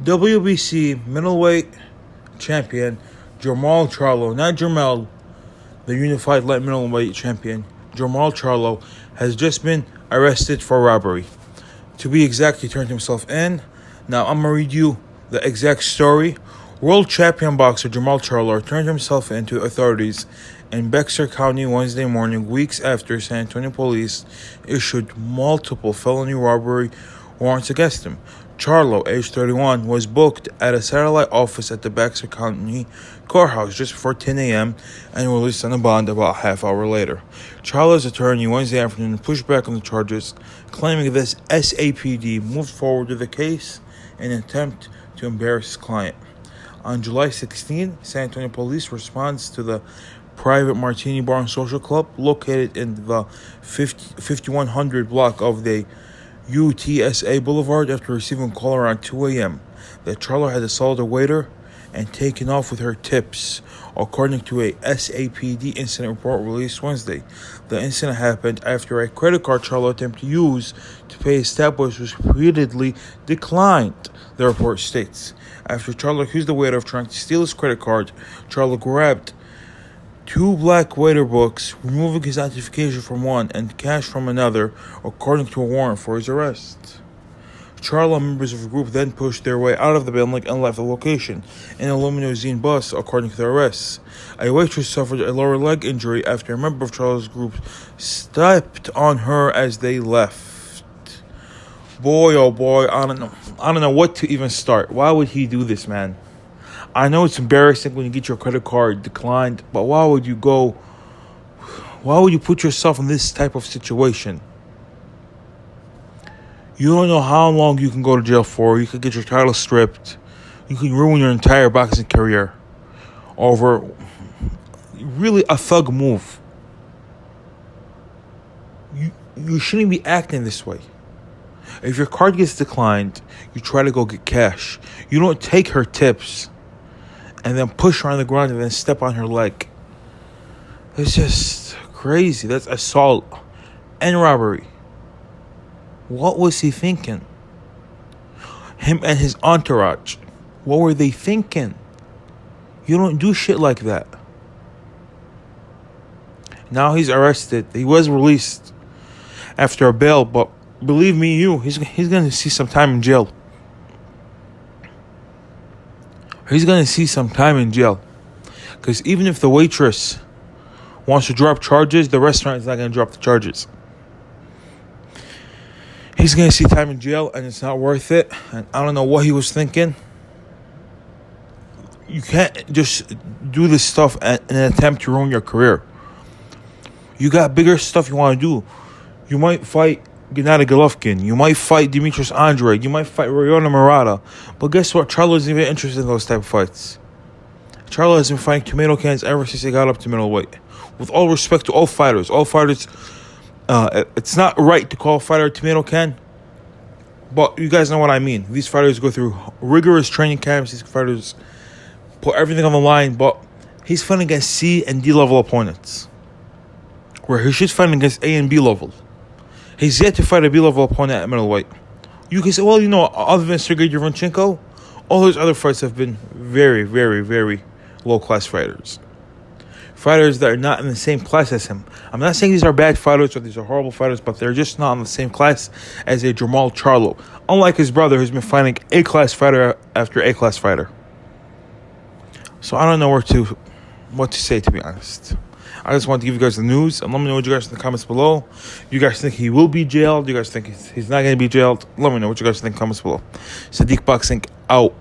WBC middleweight champion Jermall Charlo, not Jermall, the unified light middleweight champion, Jermall Charlo, has just been arrested for robbery. To be exact, he turned himself in. Now I'm going to read you the exact story. World champion boxer Jermall Charlo turned himself in to authorities in Bexar County Wednesday morning, weeks after San Antonio police issued multiple felony robbery warrants against him. Charlo, age 31, was booked at a satellite office at the Bexar County courthouse just before 10 a.m. and released on a bond about a half hour later. Charlo's attorney Wednesday afternoon pushed back on the charges, claiming this SAPD moved forward with the case in an attempt to embarrass his client. On July 16, San Antonio police responds to the private Martini Bar and Social Club located in the 5100 block of the UTSA Boulevard after receiving a call around 2 a.m. that Charlo had assaulted a waiter and taken off with her tips, according to a SAPD incident report released Wednesday. The incident happened after a credit card Charlo attempted to use to pay his tab was repeatedly declined, the report states. After Charlo accused the waiter of trying to steal his credit card, Charlo grabbed two black waiter books, removing his identification from one and cash from another, according to a warrant for his arrest. Charlo members of the group then pushed their way out of the building and left the location in a limousine bus, according to the arrests. A waitress suffered a lower leg injury after a member of Charlo's group stepped on her as they left. Boy, oh boy, I don't know what to even start. Why would he do this, man? I know it's embarrassing when you get your credit card declined, but why would you put yourself in this type of situation? You don't know how long you can go to jail for. You could get your title stripped. You can ruin your entire boxing career over really a thug move. You shouldn't be acting this way. If your card gets declined, you try to go get cash. You don't take her tips and then push her on the ground and then step on her leg. It's just crazy. That's assault and robbery. What was he thinking? Him and his entourage. What were they thinking? You don't do shit like that. Now he's arrested. He was released after a bail, but believe me, he's going to see some time in jail. He's going to see some time in jail. Because even if the waitress wants to drop charges, the restaurant is not going to drop the charges. He's going to see time in jail, and it's not worth it. And I don't know what he was thinking. You can't just do this stuff in an attempt to ruin your career. You got bigger stuff you want to do. You might fight Gennady Golovkin. You might fight Demetrius Andrade. You might fight Rayona Murata. But guess what? Charlo isn't even interested in those type of fights. Charlo has been fighting tomato cans ever since he got up to middleweight. With all respect to all fighters, it's not right to call a fighter a tomato can. But you guys know what I mean. These fighters go through rigorous training camps. These fighters put everything on the line. But he's fighting against C and D level opponents, where he should fight against A and B level. He's yet to fight a B-level opponent at middleweight. You can say, well, other than Sergey Derevyanchenko, all those other fights have been very, very, very low-class fighters. Fighters that are not in the same class as him. I'm not saying these are bad fighters or these are horrible fighters, but they're just not in the same class as a Jermall Charlo. Unlike his brother, who's been fighting A-class fighter after A-class fighter. So I don't know what to say, to be honest. I just want to give you guys the news, and let me know what you guys think in the comments below. You guys think he will be jailed? You guys think he's not going to be jailed? Let me know what you guys think in the comments below. Sadiq Boxing out.